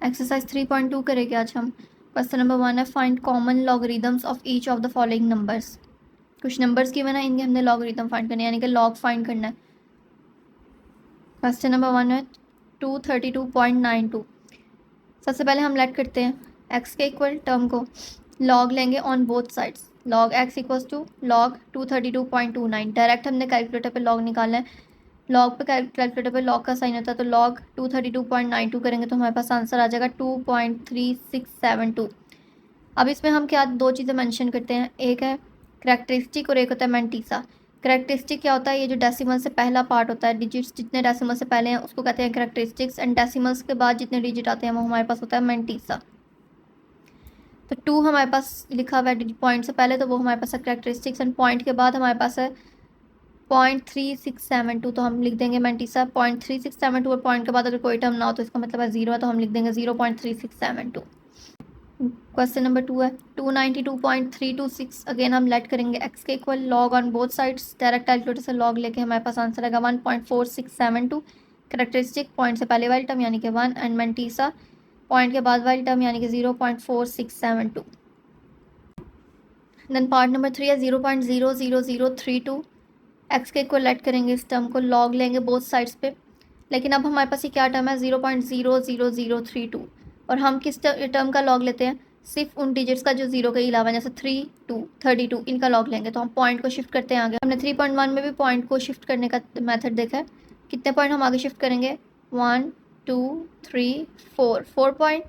Exercise 3.2 करेंगे आज हम। क्वेश्चन नंबर 1 है find common logarithms of each of the following numbers. कुछ नंबर्स की बना इनके हमने लॉगरिदम फाइंड करना है, यानी कि लॉग फाइंड करना है। क्वेश्चन नंबर 1 है 232.92। सबसे पहले हम लेट करते हैं एक्स के इक्वल टर्म को लॉग लेंगे on both sides. Log x equals to log 232.29। Direct हमने कैलकुलेटर पे लॉग निकालना है। लॉग पे कैलकुलेटर पे लॉग का साइन होता है, तो लॉग 232.92 करेंगे तो हमारे पास आंसर आ जाएगा 2.3672। अब इसमें हम क्या दो चीज़ें मेंशन करते हैं, एक है करैक्टरिस्टिक और एक होता है मैंटीसा। करैक्टरिस्टिक क्या होता है, ये जो डेसिमल से पहला पार्ट होता है, डिजिट्स जितने डेसिमल से पहले हैं उसको कहते हैं करैक्टरिस्टिक्स, एंड डेसिमल्स के बाद जितने डिजिट आते हैं वो हमारे पास होता है मैंटीसा। तो 2 हमारे पास लिखा हुआ है पॉइंट से पहले, तो वो हमारे पास है करैक्टरिस्टिक्स, एंड पॉइंट के बाद हमारे पास है 0.3672, तो हम लिख देंगे मैंटीसा 0.3672, और पॉइंट के बाद अगर कोई टर्म ना हो तो इसका मतलब है 0 है, तो हम लिख देंगे 0.3672। क्वेश्चन नंबर 2 है 292.326। अगेन हम लेट करेंगे एक्स के equal log on both sides. Direct calculator से लॉग लेके हमारे पास आंसर आएगा 1.4672। करेक्टरिस्टिक पॉइंट से पहले वाली टर्म यानी कि 1, एंड मैंटीसा पॉइंट के बाद वाली टर्म यानी कि 0.4672। देन पार्ट नंबर 3 है 0.00032। एक्स के इक्वल लेट करेंगे इस टर्म को, लॉग लेंगे बोथ साइड्स पे। लेकिन अब हमारे पास ये क्या टर्म है 0.00032, और हम किस टर्म का लॉग लेते हैं, सिर्फ उन डिजिट्स का जो जीरो के अलावा, जैसे 3, 2, 32 इनका लॉग लेंगे। तो हम पॉइंट को शिफ्ट करते हैं आगे। हमने 3.1 में भी पॉइंट को शिफ्ट करने का मेथड देखा है। कितने पॉइंट हम आगे शिफ्ट करेंगे, 1, 2, 3, 4 पॉइंट।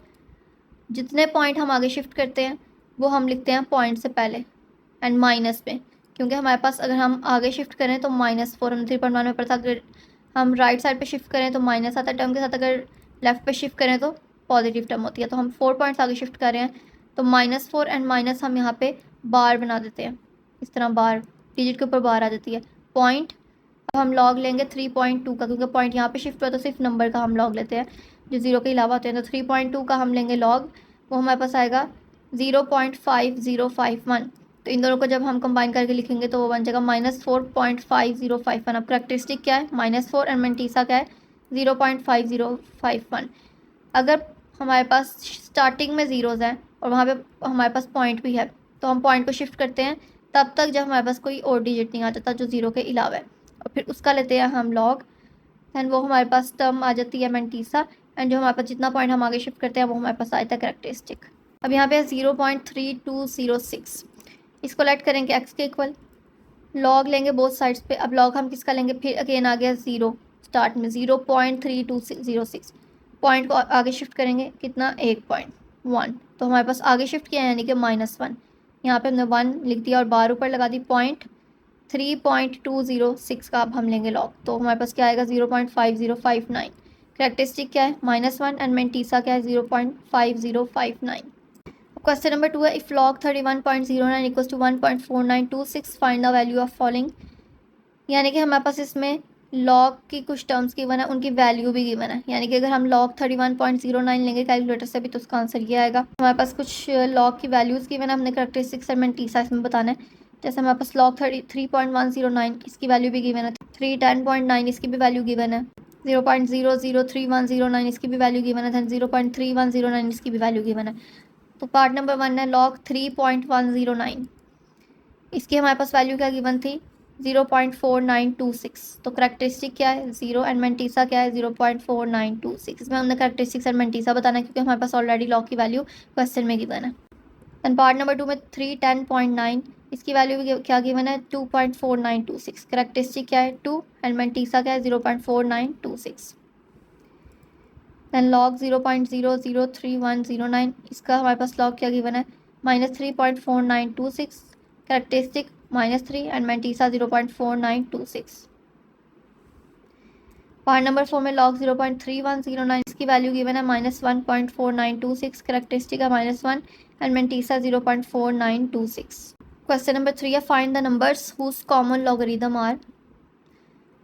जितने पॉइंट हम आगे शिफ्ट करते हैं वो हम लिखते हैं पॉइंट से पहले एंड माइनस पे, क्योंकि हमारे पास अगर हम आगे शिफ्ट करें तो -4, हम 3.1 में पढ़ा था। अगर हम राइट साइड पे शिफ्ट करें तो माइनस आता है टर्म के साथ, अगर लेफ्ट पे शिफ्ट करें तो पॉजिटिव टर्म होती है। तो हम 4 पॉइंट्स आगे शिफ्ट कर रहे हैं, तो -4 एंड माइनस हम यहाँ पे बार बना देते हैं, इस तरह बार, डिजिट के ऊपर बार आ जाती है पॉइंट। अब हम लॉग लेंगे 3.2 का, क्योंकि पॉइंट यहाँ पे शिफ्ट हुआ तो सिर्फ नंबर का हम लॉग लेते हैं जो जीरो के अलावा होते हैं। तो 3.2 का हम लेंगे लॉग, वो हमारे पास आएगा 0.5051। तो इन दोनों को जब हम कंबाइन करके लिखेंगे तो वो बन जाएगा -4.5051। अब करैक्टरिस्टिक क्या है, -4, एंड मैंटीसा क्या है 0.5051। अगर हमारे पास स्टार्टिंग में ज़ीरोज़ हैं और वहाँ पे हमारे पास पॉइंट भी है, तो हम पॉइंट को शिफ्ट करते हैं तब तक जब हमारे पास कोई और डिजिट नहीं आ जाता जो ज़ीरो के अलावा है, और फिर उसका लेते हैं हम लॉग, एंड वो हमारे पास टर्म आ जाती है मैंटीसा, एंड जो हमारे पास जितना पॉइंट हम आगे शिफ्ट करते हैं वो हमारे पास आता है करैक्टरिस्टिक। अब यहाँ पे 0.3206, इसको लेट करेंगे एक्स के इक्वल, लॉग लेंगे बोथ साइड्स पे। अब लॉग हम किसका लेंगे, फिर अगेन आ गया 0 स्टार्ट में, 0.3206। पॉइंट को आगे शिफ्ट करेंगे कितना, 1.1, तो हमारे पास आगे शिफ्ट किया यानी कि -1। यहाँ पे हमने 1 लिख दिया और बार ऊपर लगा दी पॉइंट। 3.206 का अब हम लेंगे लॉग, तो हमारे पास क्या आएगा 0.5059। करैक्टरिस्टिक क्या है -1, एंड मैंटीसा क्या है 0.5059। क्वेश्चन नंबर 2 है if log 31.09 equals to 1.4926 find the value of following. यानी कि हमारे पास इसमें लॉग की कुछ टर्म्स गिवन है, उनकी वैल्यू भी गिवन है। यानी कि अगर हम लॉग 31.09 लेंगे कैलकुलेटर से भी तो उसका आंसर ये आएगा। हमारे पास कुछ लॉग की वैल्यूज़ गिवन है, हमने करैक्टरिस्टिक्स और मैंटीसा इसमें बताना है। जैसे हमारे पास लॉग 33.109 इसकी वैल्यू भी गिवन है, 310.9 इसकी भी वैल्यू गिवन है, 0.003109 इसकी भी वैल्यू गिवन है, 0.3109 इसकी भी वैल्यू गिवन है। तो पार्ट नंबर 1 है लॉग 3.109, इसकी हमारे पास वैल्यू क्या गिवन थी 0.4926। तो करैक्टरिस्टिक क्या है 0, एंड मैंटीसा क्या है 0.4926। इसमें हमने करैक्टरिस्टिक्स एंड मैंटीसा बताना है क्योंकि हमारे पास ऑलरेडी लॉग की वैल्यू क्वेश्चन में गिवन है। एंड पार्ट नंबर 2 में 310.9, इसकी वैल्यू भी क्या गिवन है 2.4926। करैक्टरिस्टिक क्या है 2, एंड मैंटीसा क्या है 0.4926। दैन लॉग 0.003109, इसका हमारे पास लॉग क्या गिवन है -3.4926। Characteristic -3, and mantissa 0.4926। Part number 4 में लॉग 0.3109, इसकी वैल्यू गिवन है -1.4926। करैक्टरिस्टिक है -1, एंड मैंटीसा 0.4926। क्वेश्चन नंबर 3 है find the numbers whose common logarithm are.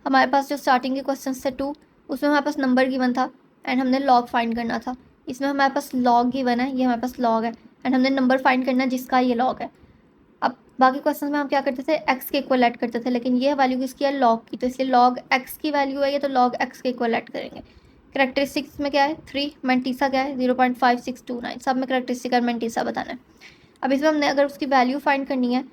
हमारे पास जो स्टार्टिंग के क्वेश्चन थे 2, उसमें हमारे पास नंबर गिवन था एंड हमने लॉग फाइंड करना था। इसमें हमारे पास लॉग गिवन है, ये हमारे पास लॉग है, एंड हमने नंबर फाइंड करना है जिसका ये लॉग है। अब बाकी क्वेश्चन में हम क्या करते थे, एक्स के इक्वल ऐड करते थे, लेकिन ये वैल्यू किसकी है लॉग की, तो इसलिए लॉग एक्स की वैल्यू है ये, तो लॉग एक्स के इक्वल ऐड करेंगे। करेक्टरिस्टिक्स में क्या है 3, मैंटीसा क्या है 0.5629, सब में करेक्टरिस्टिक और मैंटीसा बताना है। अब इसमें हमने अगर उसकी वैल्यू फाइंड करनी है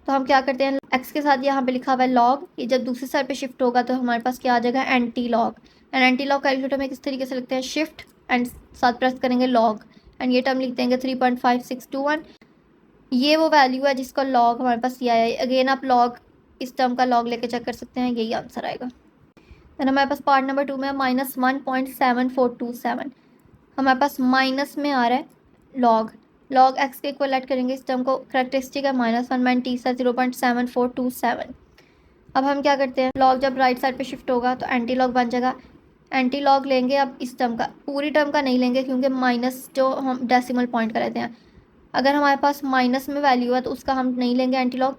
तो हम क्या करते हैं, एक्स के साथ यहाँ पे लिखा हुआ है लॉग, ये जब दूसरी साइड पे शिफ्ट होगा तो हमारे पास क्या आ जाएगा anti log. And anti log calculator में किस तरीके से लिखते हैं, शिफ्ट एंड साथ प्रेस करेंगे लॉग, एंड ये टर्म लिख देंगे 3.5621। ये वो वैल्यू है जिसका लॉग हमारे पास ये आया है। अगेन आप लॉग इस टर्म का लॉग लेके चेक कर सकते हैं, यही आंसर आएगा। देन हमारे पास पार्ट नंबर 2 में -1.7427, हमारे पास माइनस में आ रहा है लॉग, लॉग एक्स के इक्वल ऐड करेंगे इस टर्म को, करेक्टरिस्टिक है -1 मैंटीसा 0.7427। अब हम क्या करते हैं, लॉग जब राइट साइड पे शिफ्ट होगा तो एंटी लॉग बन जाएगा। एंटी लॉग लेंगे अब इस टर्म का, पूरी टर्म का नहीं लेंगे क्योंकि माइनस जो हम डेसिमल पॉइंट का रहते हैं, अगर हमारे पास माइनस में वैल्यू है तो उसका हम नहीं लेंगे एंटी लॉग,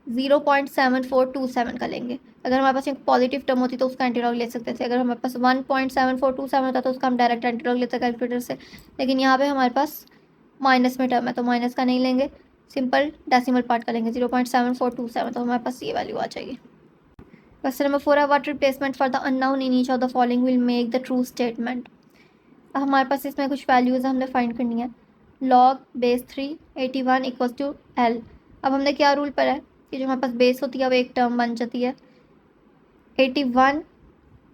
0.7427 का लेंगे। अगर हमारे पास एक पॉजिटिव टर्म होती तो उसका एंटी लॉग ले सकते थे, अगर हमारे पास 1.7427 होता तो उसका हम डायरेक्ट एंटी लॉग लेते कैलकुलेटर से, लेकिन यहाँ पे हमारे पास माइनस में टर्म है तो माइनस का नहीं लेंगे, सिंपल डेसिमल पार्ट का लेंगे 0.7427, तो हमारे पास ये वैल्यू आ जाएगी। क्वेश्चन नंबर 4 है what replacement for the unknown in each of the following will make the true statement. अब हमारे पास इसमें कुछ वैल्यूज़ हमने फाइंड करनी है, log base 3 81 equals to L. अब हमने क्या रूल पर है कि जो हमारे पास बेस होती है वो एक टर्म बन जाती है, 81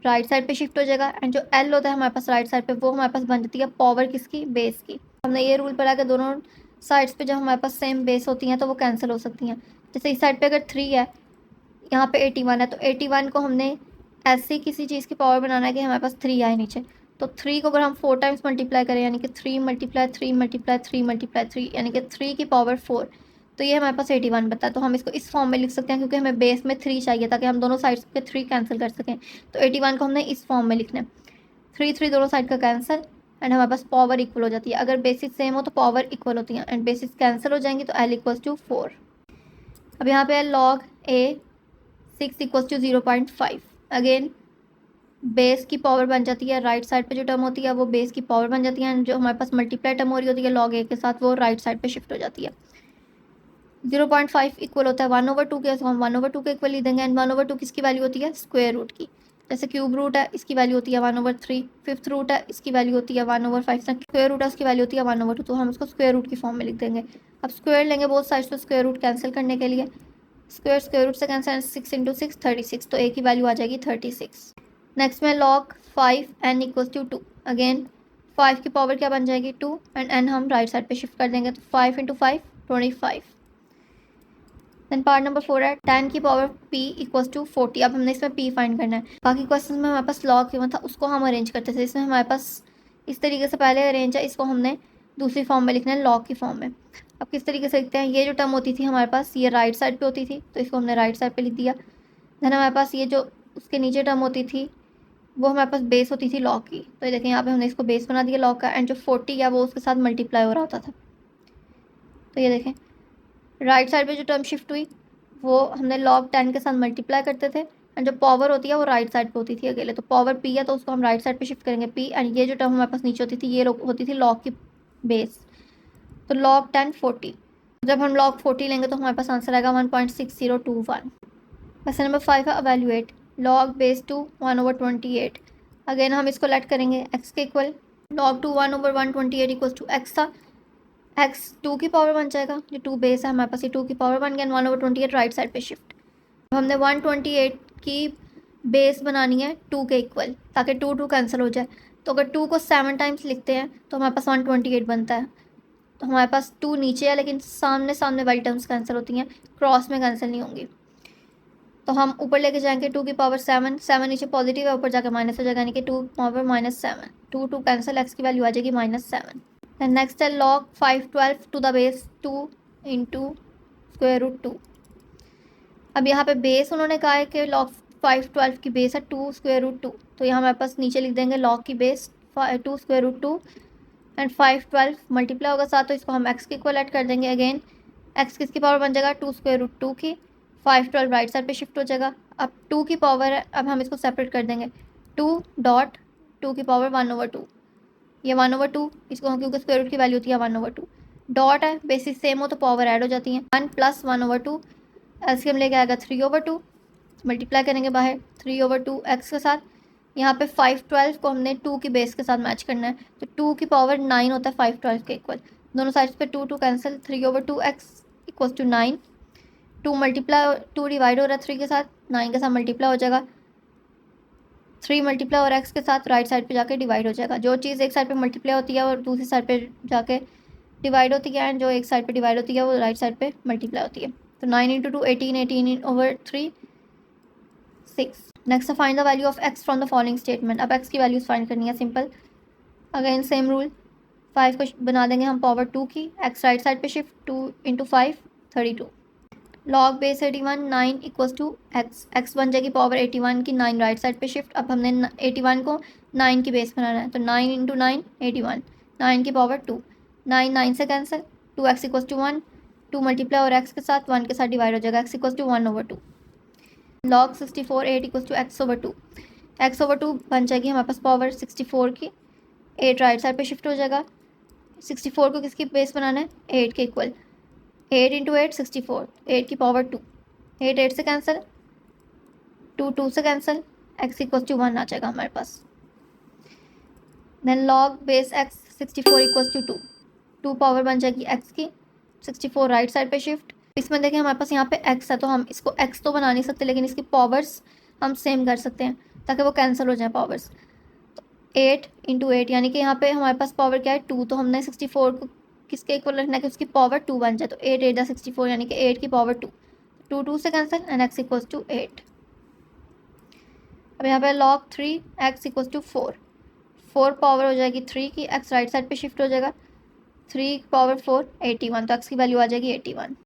राइट साइड पे शिफ्ट हो जाएगा, एंड जो एल होता है हमारे पास राइट साइड पे वो हमारे पास बन जाती है पावर किसकी, बेस की। हमने ये रूल पढ़ा कि दोनों साइड्स पे जब हमारे पास सेम बेस होती हैं तो वो कैंसिल हो सकती हैं। जैसे इस साइड पे अगर 3 है, यहाँ पे 81 है, तो 81 को हमने ऐसी किसी चीज़ की पावर बनाना है कि हमारे पास 3 आए नीचे, तो 3 को अगर हम 4 टाइम्स मल्टीप्लाई करें यानी कि 3 मल्टीप्लाई 3 मल्टीप्लाई 3 मल्टीप्लाई 3 यानी कि 3 की पावर 4, तो ये हमारे पास 81 बनता है। तो हम इसको इस फॉर्म में लिख सकते हैं क्योंकि हमें बेस में 3 चाहिए ताकि हम दोनों साइड्स पे 3 कैंसिल कर सकें, तो 81 को हमने इस फॉर्म में लिखना है, 3 3 दोनों साइड का कैंसिल, एंड हमारे पास पावर इक्वल हो जाती है। अगर बेसिस सेम हो तो पावर इक्वल होती है, एंड बेसिस कैंसिल हो जाएंगी तो एल इक्वल्स टू 4। अब यहाँ पे log a 6 equals to 0.5, again base की पावर बन जाती है, राइट साइड पे जो टर्म होती है वो बेस की पावर बन जाती है, जो हमारे पास मल्टीप्लाई टर्म हो रही होती है लॉग ए के साथ वो राइट साइड पे शिफ्ट हो जाती है। 0.5 इक्वल होता है 1/2 के, तो हम 1/2 के इक्वल लिख देंगे, एंड 1/2 किसकी वैल्यू होती है, स्क्वायर रूट की। जैसे क्यूब रूट है इसकी वैल्यू होती है 1/3, फिफ्थ रूट है इसकी वैल्यू होती है 1/5, स्क्वायर रूट है उसकी वैल्यू होती है 1/2, तो हम उसको स्क्वायर रूट की फॉर्म में लिख देंगे। अब स्क्वायर लेंगे बोथ साइड्स पे स्क्वायर रूट कैंसिल करने के लिए, स्क्वायर स्क्वायर रूट से कैंसिल, 6 × 6 36, तो ए की वैल्यू आ जाएगी 36। नेक्स्ट में log 5 n equals to 2, again 5 की पावर क्या बन जाएगी 2, एंड n हम राइट साइड पे शिफ्ट कर देंगे, तो 5 × 5 25। देन पार्ट नंबर 4 है 10 की पावर p इक्वल्स टू 40। अब हमने इसमें p फाइंड करना है, बाकी क्वेश्चन में हमारे पास लॉग क्यों था उसको हम अरेंज करते थे, इसमें हमारे पास इस तरीके से पहले अरेंज है, इसको हमने दूसरी फॉर्म में लिखना है लॉग की फॉर्म में। अब किस तरीके से लिखते हैं, ये जो टर्म होती थी हमारे पास ये राइट साइड पे होती थी तो इसको हमने राइट साइड पे लिख दिया। देन हमारे पास ये जो उसके नीचे टर्म होती थी वो हमारे पास बेस होती थी लॉग की, तो ये देखें यहाँ पे हमने इसको बेस बना दिया लॉग का, एंड जो 40 है वो उसके साथ मल्टीप्लाई हो रहा होता था, तो ये देखें राइट साइड पे जो टर्म शिफ्ट हुई वो हमने लॉग 10 के साथ मल्टीप्लाई करते थे, एंड जो पावर होती है वो राइट साइड पे होती थी अकेले, तो पावर p है तो उसको हम राइट साइड पे शिफ्ट करेंगे p, एंड ये जो टर्म हमारे पास नीचे होती थी ये होती थी लॉग की बेस, तो लॉग 10 40, जब हम लॉग 40 लेंगे तो हमारे पास आंसर आएगा 1.6021। क्वेश्चन नंबर 5 है अवेल्यूएट लॉग बेस 2 1/28, अगेन हम इसको लेट करेंगे x के equal, log 2 1/128 equals to x था, x 2 की पावर बन जाएगा, जो 2 बेस है हमारे पास ये 2 की पावर बन गया, 1/28 राइट साइड पे शिफ्ट। अब हमने 128 की बेस बनानी है 2 के इक्वल ताकि 2 2 कैंसिल हो जाए, तो अगर 2 को 7 टाइम्स लिखते हैं तो हमारे पास 128 बनता है, तो हमारे पास 2 नीचे है लेकिन सामने सामने वाली टर्म्स कैंसिल होती हैं, क्रॉस में कैंसिल नहीं होंगी, तो हम ऊपर लेके जाएंगे 2 की पावर 7, 7 नीचे पॉजिटिव है ऊपर जाकर माइनस हो जाएगा यानी कि 2 पावर -7, 2 2 कैंसिल, एक्स की वैल्यू आ जाएगी -7। दैन नेक्स्ट है log 512 to the base 2 into square root 2। अब यहाँ पे बेस उन्होंने कहा है कि लॉग 512 की बेस है 2 स्क्वायर रूट 2, तो यहाँ हमारे पास नीचे लिख देंगे लॉग की base 2 square root 2 and 512 multiply होगा साथ, तो इसको हम एक्स के इक्वल ऐड कर देंगे, अगेन एक्स किसकी पावर बन जाएगा 2 स्क्वायर रूट 2 की, 512 राइट साइड पे शिफ्ट हो जाएगा। अब 2 की पावर है, अब हम इसको सेपरेट कर देंगे, 2 की पावर 1/2, ये 1/2 इसको हम क्योंकि स्क्वायर रूट की वैल्यू होती है 1/2, डॉट है बेसिस सेम हो तो पावर ऐड हो जाती है, 1 + 1/2 एलसीएम लेके आएगा 3/2, मल्टीप्लाई करेंगे बाहर 3/2 एक्स के साथ, यहाँ पे 512 को हमने 2 की बेस के साथ मैच करना है, तो 2 की पावर 9 होता है 512 के इक्वल। दोनों साइड्स पे 2 cancel, 3/2x equals to 9। 2 divide हो रहा है 3 के साथ, 9 के साथ मल्टीप्लाई हो जाएगा, 3 मल्टीप्लाई और x के साथ राइट साइड पे जाके डिवाइड हो जाएगा। जो चीज़ एक साइड पे मल्टीप्लाई होती है और दूसरी साइड पे जाके डिवाइड होती है, एंड जो एक साइड पे डिवाइड होती है वो राइट साइड पे मल्टीप्लाई होती है। तो 9 × 2 18, 18/3 6। Next find the value of x from the following statement. अब x की वैल्यूज फाइंड करनी है, सिंपल। अगेन सेम रूल, 5 को बना देंगे हम पावर 2 की, x राइट साइड पे shift, 2 × 5 32। Log base 81 9 equals to x बन जाएगी पावर 81 की, 9 राइट साइड पे शिफ्ट। अब हमने 81 को 9 की बेस बनाना है, तो 9 × 9 81, 9 की पावर 2, 9 9 से cancel, 2x equals to 1, 2 multiply और x के साथ 1 के साथ डिवाइड हो जाएगा, x equals to 1/2। Log 64 8 equals to x/2, x/2 बन जाएगी हमारे पास पावर 64 की, 8 राइट साइड पे शिफ्ट हो जाएगा। 64 को किसकी बेस बनाना है, 8 के इक्वल, 8 × 8 64, 8 की पावर 2, 8 8 से कैंसिल, 2 2 से कैंसिल, x इक्वल्स टू 1 आ जाएगा हमारे पास। Then log base x 64 equals to 2, 2 power बन जाएगी x की, 64 राइट साइड पे शिफ्ट। इसमें देखें हमारे पास यहाँ पे x है, तो हम इसको x तो बना नहीं सकते, लेकिन इसकी पावर्स हम सेम कर सकते हैं ताकि वो कैंसिल हो जाए पावर्स। तो 8 × 8 यानी कि यहाँ पे हमारे पास पावर क्या है 2, तो हमने 64 को किसके इक्वल रखना है कि उसकी पावर 2 बन जाए, तो 8 8 64 यानी कि 8 की पावर 2, 2 2 से cancel, and x equals to 8। अब यहाँ पे log 3 x equals to 4, 4 power हो जाएगी 3 की, x राइट साइड पे शिफ्ट हो जाएगा, 3 पावर 4 81, तो x की वैल्यू आ जाएगी 81।